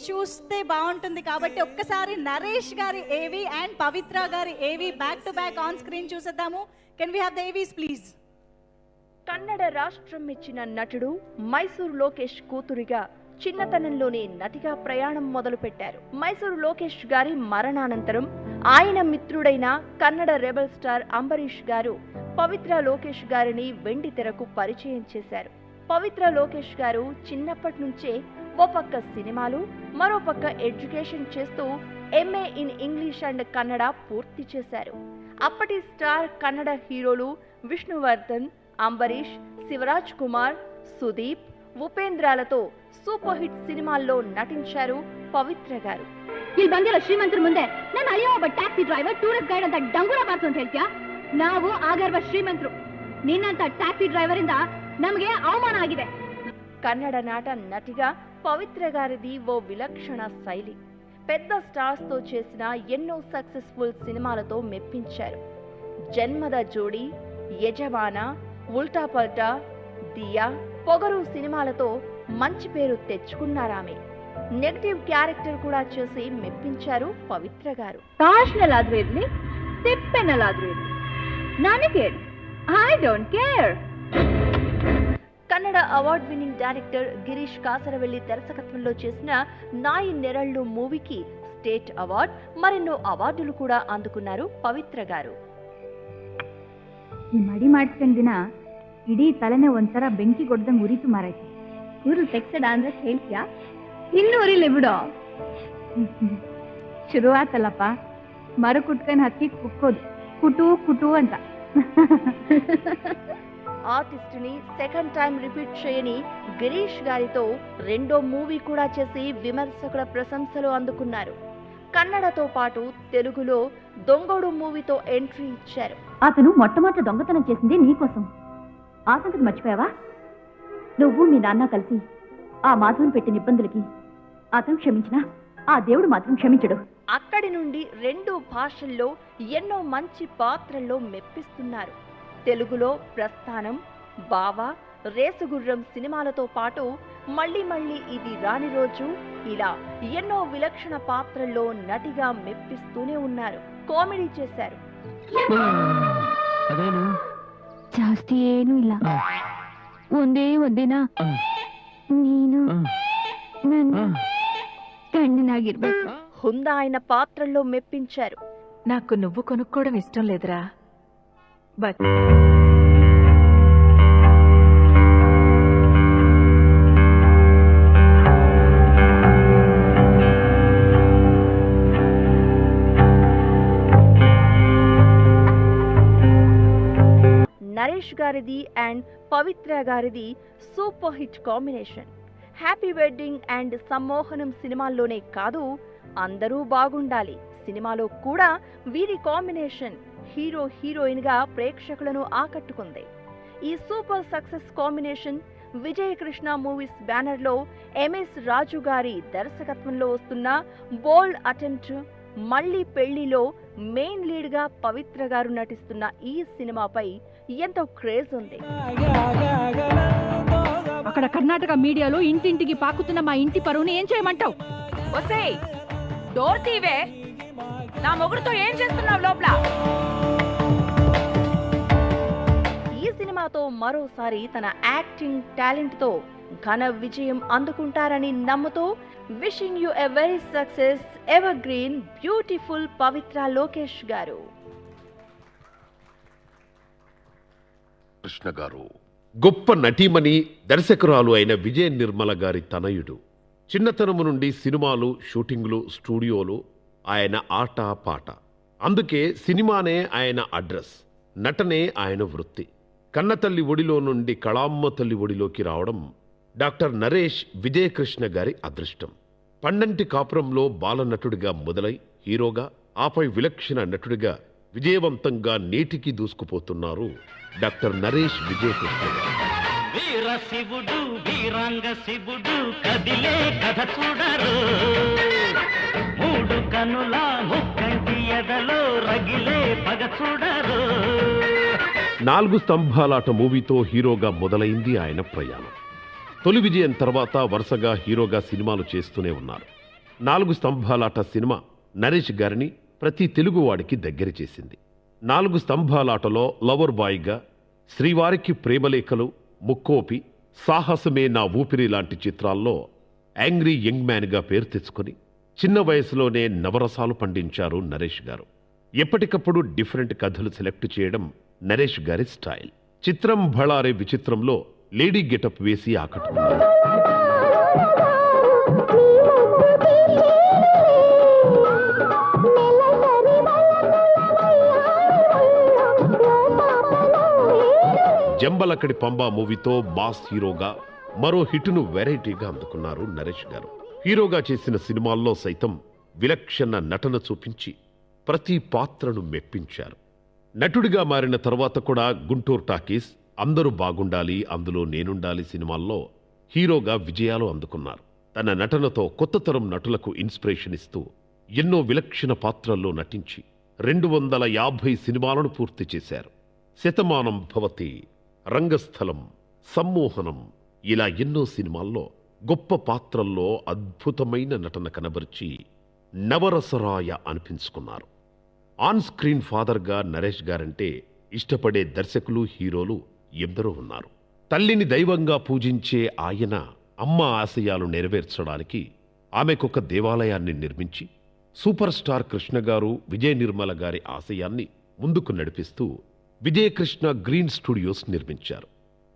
చూస్తే బాగుంటుంది కాబట్టి ఒక్కసారి నరేష్ గారి ఏవి అండ్ పవిత్ర గారి AV back to back on screen చూసేద్దాము. Can we have the AVs please? Kannada రాష్ట్రం ఇచ్చిన నటుడు మైసూరు లోకేష్ కూతురిగా చిన్నతనంలోనే నటిగా ప్రయాణం మొదలుపెట్టారు. మైసూరు లోకేష్ గారి మరణానంతరం ఆయన మిత్రుడైన కన్నడ రెబల్ స్టార్ అంబరీష్ గారు పవిత్ర లోకేష్ గారిని వెండి తెరకు పరిచయం చేశారు. పవిత్ర లోకేష్ గారు చిన్నప్పటి నుంచే ఓ పక్క సినిమాలు, మరో పక్క ఎడ్యుకేషన్ చేస్తూ MA in English and Kannada పూర్తి చేశారు. అప్పటి స్టార్ కన్నడ హీరోలు విష్ణువర్ధన్, అంబరీష్, శివరాజ్ కుమార్, సుదీప్, ఉపేంద్రాలతో ಸೂಪರ್ ಹಿಟ್ ಸಿನಿಮಾల్లో ನಟಿಂಚಾರು ಪವಿತ್ರ ಗಾರು. ಇಲ್ಲಿ ಬಂದಿರೋ ಶ್ರೀಮಂತರ ಮುಂದೆ ನಾನು ಅಯ್ಯೋ ಒಬ್ಬ ಟ್ಯಾಕ್ಸಿ ಡ್ರೈವರ್ ಟೂರಿಸ್ಟ್ ಗೈಡ್ ಅಂತ ಡಂಗುರ ಮಾತು ಅಂತ ಹೇಳ್ತೀಯಾ? ನಾವು ಆಗಿರುವ ಶ್ರೀಮಂತರು, ನಿನ್ನಂತ ಟ್ಯಾಕ್ಸಿ ಡ್ರೈವರ್ ಇಂದ ನಮಗೆ ಅವಮಾನ ಆಗಿದೆ. ಕನ್ನಡ ನಾಟ ನಟಿగా పవిత్ర గారిది ఓ విలక్షణ శైలి. పెద్ద స్టార్స్ తో చేసిన ఎన్నో సక్సెస్ఫుల్ సినిమాలతో మెప్పించారు. జన్మద జోడి, యజమాన, ఉల్టా పల్టా, దియా, పొగరు సినిమాలతో మంచి పేరు తెచ్చుకున్నారామె. నెగటివ్ క్యారెక్టర్ కూడా చేసి మెప్పించారు పవిత్ర గారు. ಕಾಶ್ನಲ್ಲಾದ್ರೂ ಇರ್ಲಿ, ತಿಪ್ಪೆನಲ್ಲಾದ್ರೂ ಇರ್ಲಿ, ನನಗೇನು, I don't care. Kannada award winning director Girish Kasaravalli దర్శకత్వంలో చేసిన నాయి నెరళ్ళు మూవీకి స్టేట్ అవార్డ్, మరెన్నో అవార్డులు కూడా అందుకున్నారు పవిత్ర గారు. ಈ ಮಡಿ ಮಾಡಿಸ್ಕೊಂಡ ದಿನ ಇಡೀ ತಲೆನೇ ಒಂಥರ ಬೆಂಕಿ ಕೊಡ್ದಂಗೆ ಉರಿತು ಮಾರೈತೆ. ಊರು ಟೆಕ್ಸಡ ಅಂದ್ರೆ ಹೇಳ್ತೀಯಾ? ಇನ್ನೂ ಉರಿಲಿ ಬಿಡೋ. ಶುರುವಾತಲ್ಲಪ್ಪ, ಮರ ಕುಟ್ಕೊಂಡು ಹತ್ತಿ ಕುಕ್ಕೋದು, ಕುಟು ಕುಟು ಅಂತ. ఆర్టిస్ట్ ని సెకండ్ టైం రిపీట్ చేయని గిరీష్ గారితో రెండో మూవీ కూడా చేసి విమర్శకుల ప్రశంసలు అందుకున్నారు. కన్నడతో పాటు తెలుగులో దొంగోడు మూవీతో ఎంట్రీ ఇచ్చారు. అతను మొట్టమొదటి దొంగతనం చేసింది నీకోసం. ఆ సంగతి మర్చిపోయావా? నువ్వు మీ నాన్న కలిసి ఆ మాధవన్ పెట్టిన ఇబ్బందులకి అతను క్షమించినా ఆ దేవుడు మాత్రం క్షమించడు. అక్కడి నుండి 2 భాషల్లో ఎన్నో మంచి పాత్రల్లో మెప్పిస్తున్నారు. తెలుగులో ప్రస్థానం, బావ, రేసుగుర్రం సినిమాలతో పాటు మళ్ళీ మళ్ళీ ఇది రాని రోజు, ఇలా ఎన్నో విలక్షణ పాత్రల్లో నటిగా మెప్పిస్తూనే ఉన్నారు. కామెడీ చేశారు. ಜಾಸ್ತಿ ಏನೂ ಇಲ್ಲ, ಒಂದೇ ಒಂದಿನ ನೀನು ನನ್ನ ಗಂಡನಾಗಿರ್ಬೇಕು. హుందా అయిన పాత్రల్లో మెప్పించారు. నాకు నువ్వు కొనుక్కోవడం ఇష్టం లేదురా, బట్ నరేష్ గారిది అండ్ పవిత్ర గారిది super hit combination. Happy wedding and Sammohanam సినిమాల్లోనే కాదు, అందరూ బాగుండాలి సినిమాలో కూడా వీరి కాంబినేషన్ హీరో హీరోయిన్ గా ప్రేక్షకులను ఆకట్టుకుంది. ఈ super success combination Vijayakrishna movies banner లో ఎంఎస్ రాజు గారి దర్శకత్వంలో వస్తున్న బోల్డ్ అటెంప్ట్ మళ్ళీ పెళ్లిలో మెయిన్ లీడ్ గా పవిత్ర గారు నటిస్తున్న ఈ సినిమాపై ఎంతో క్రేజ్ ఉంది. అక్కడ కర్ణాటక మీడియాలో ఇంటింటికి పాకుతున్న మా ఇంటి పరువుని ఏం చేయమంటావు? ఒసేయ్, డోర్ తీవే, నా మొగుడుతో ఏం చేస్తున్నావు లోపల? ఈ సినిమాతో మరోసారి తన యాక్టింగ్ టాలెంట్ తో ఘన విజయం అందుకుంటారని నమ్ముతూ wishing you a very success evergreen beautiful Pavitra Lokesh గారు. కృష్ణ గారు గొప్ప నటీమణి, దర్శకురాలు అయిన విజయ నిర్మల గారి తనయుడు. చిన్నతనము నుండి సినిమాలు, షూటింగ్లు, స్టూడియోలు ఆయన ఆట పాట. అందుకే సినిమానే ఆయన అడ్రస్, నటనే ఆయన వృత్తి. కన్నతల్లి ఒడిలో నుండి కళామ్మ తల్లి ఒడిలోకి రావడం డాక్టర్ నరేష్ విజయకృష్ణ గారి అదృష్టం. పండంటి కాపురంలో బాలనటుడిగా మొదలై హీరోగా, ఆపై విలక్షణ నటుడిగా విజయవంతంగా నేటికి దూసుకుపోతున్నారు డాక్టర్ నరేష్ విజయకృష్ణ గారు. వీర శివుడు, వీరాంగ శివుడు కదిలే కథ చూడరు, 3 కనుల ముక్కంటి ఎదలో రగిలే పగ చూడరు. 4 స్తంభాలాట మూవీతో హీరోగా మొదలైంది ఆయన ప్రయాణం. తొలి విజయం తర్వాత వరుసగా హీరోగా సినిమాలు చేస్తూనే ఉన్నారు. 4 స్తంభాలాట సినిమా నరేష్ గారిని ప్రతి తెలుగువాడికి దగ్గర చేసింది. 4 స్తంభాలాటలో లవర్ బాయ్గా, శ్రీవారికి ప్రేమలేఖలు, ముక్కోపి, సాహసమే నా ఊపిరి లాంటి చిత్రాల్లో యాంగ్రీ యంగ్ మ్యాన్గా పేరు తెచ్చుకొని చిన్న వయసులోనే నవరసాలు పండించారు నరేష్ గారు. ఎప్పటికప్పుడు డిఫరెంట్ కథలు సెలెక్ట్ చేయడం నరేష్ గారి స్టైల్. చిత్రం భళారే విచిత్రంలో లేడీ గెటప్ వేసి ఆకట్టుకున్నారు. జంబలకడి పంబా మూవీతో మాస్ హీరోగా మరో హిట్ను వెరైటీగా అందుకున్నారు నరేష్ గారు. హీరోగా చేసిన సినిమాల్లో సైతం విలక్షణ నటన చూపించి ప్రతి పాత్రను మెప్పించారు. నటుడిగా మారిన తర్వాత కూడా గుంటూరు టాకీస్, అందరూ బాగుండాలి, అందులో నేనుండాలి సినిమాల్లో హీరోగా విజయాలు అందుకున్నారు. తన నటనతో కొత్త తరం నటులకు ఇన్స్పిరేషన్ ఇస్తూ ఎన్నో విలక్షణ పాత్రల్లో నటించి 250 సినిమాలను పూర్తి చేశారు. శతమానం భవతి, రంగస్థలం, సమ్మోహనం ఇలా ఎన్నో సినిమాల్లో గొప్ప పాత్రల్లో అద్భుతమైన నటన కనబరిచి నవరసరాయ అనిపించుకున్నారు. ఆన్ స్క్రీన్ ఫాదర్గా నరేష్ గారంటే ఇష్టపడే దర్శకులు, హీరోలు ఎందరో ఉన్నారు. తల్లిని దైవంగా పూజించే ఆయన అమ్మ ఆశయాలు నెరవేర్చడానికి ఆమెకొక దేవాలయాన్ని నిర్మించి సూపర్ స్టార్ కృష్ణ గారు, విజయ నిర్మల గారి ఆశయాన్ని ముందుకు నడిపిస్తూ విజయకృష్ణ గ్రీన్ స్టూడియోస్ నిర్మించారు.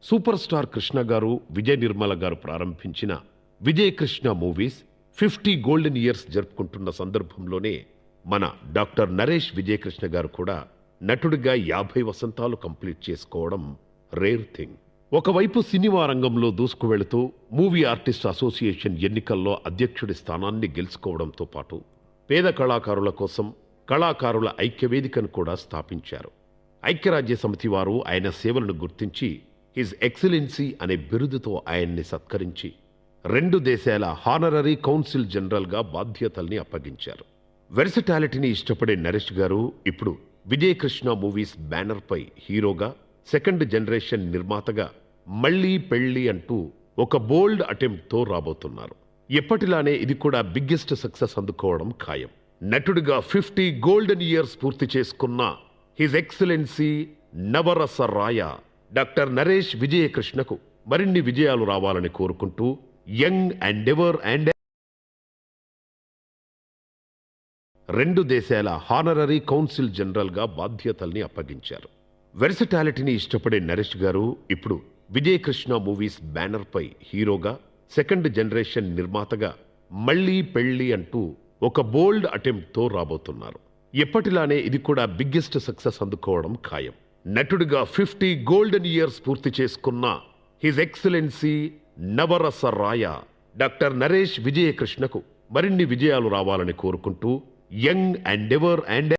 సూపర్ స్టార్ కృష్ణ గారు, విజయ నిర్మల గారు ప్రారంభించిన విజయకృష్ణ మూవీస్ 50 గోల్డెన్ ఇయర్స్ జరుపుకుంటున్న సందర్భంలోనే మన డాక్టర్ నరేష్ విజయకృష్ణ గారు కూడా నటుడిగా 50 వసంతాలు కంప్లీట్ చేసుకోవడం రేర్ థింగ్. ఒకవైపు సినిమా రంగంలో దూసుకువెళుతూ మూవీ ఆర్టిస్ట్ అసోసియేషన్ ఎన్నికల్లో అధ్యక్షుడి స్థానాన్ని గెలుచుకోవడంతో పాటు పేద కళాకారుల కోసం కళాకారుల ఐక్యవేదికను కూడా స్థాపించారు. ఐక్యరాజ్య సమితి వారు ఆయన సేవలను గుర్తించి హిజ్ ఎక్సలెన్సీ అనే బిరుదుతో ఆయన్ని సత్కరించి 2 దేశాల హానరరీ కౌన్సిల్ జనరల్గా బాధ్యతల్ని అప్పగించారు. వెర్సటాలిటీని ఇష్టపడే నరేష్ గారు ఇప్పుడు విజయకృష్ణ మూవీస్ బ్యానర్పై హీరోగా, సెకండ్ జనరేషన్ నిర్మాతగా మళ్ళీ పెళ్లి అంటూ ఒక బోల్డ్ అటెంప్ట్తో రాబోతున్నారు. ఎప్పటిలానే ఇది కూడా బిగ్గెస్ట్ సక్సెస్ అందుకోవడం ఖాయం. నటుడిగా 50 గోల్డెన్ ఇయర్స్ పూర్తి చేసుకున్న హిజ్ ఎక్సలెన్సీ నవరస రాయ డాక్టర్ నరేష్ విజయకృష్ణకు మరిన్ని విజయాలు రావాలని కోరుకుంటూ యంగ్ అండ్ ఎవర్ అండ్ 2 దేశాల హానరరీ కౌన్సిల్ జనరల్గా బాధ్యతల్ని అప్పగించారు. వెర్సటాలిటీని ఇష్టపడే నరేష్ గారు ఇప్పుడు విజయకృష్ణ మూవీస్ బ్యానర్పై హీరోగా, సెకండ్ జనరేషన్ నిర్మాతగా మళ్ళీ పెళ్లి అంటూ ఒక బోల్డ్ అటెంప్ట్తో రాబోతున్నారు. ఎప్పటిలానే ఇది కూడా బిగ్గెస్ట్ సక్సెస్ అందుకోవడం ఖాయం. నటుడిగా 50 గోల్డెన్ ఇయర్స్ పూర్తి చేసుకున్న హిజ్ ఎక్సలెన్సీ నవరస రాయ డాక్టర్ నరేష్ విజయకృష్ణకు మరిన్ని విజయాలు రావాలని కోరుకుంటూ యంగ్ అండ్ ఎవర్ అండ్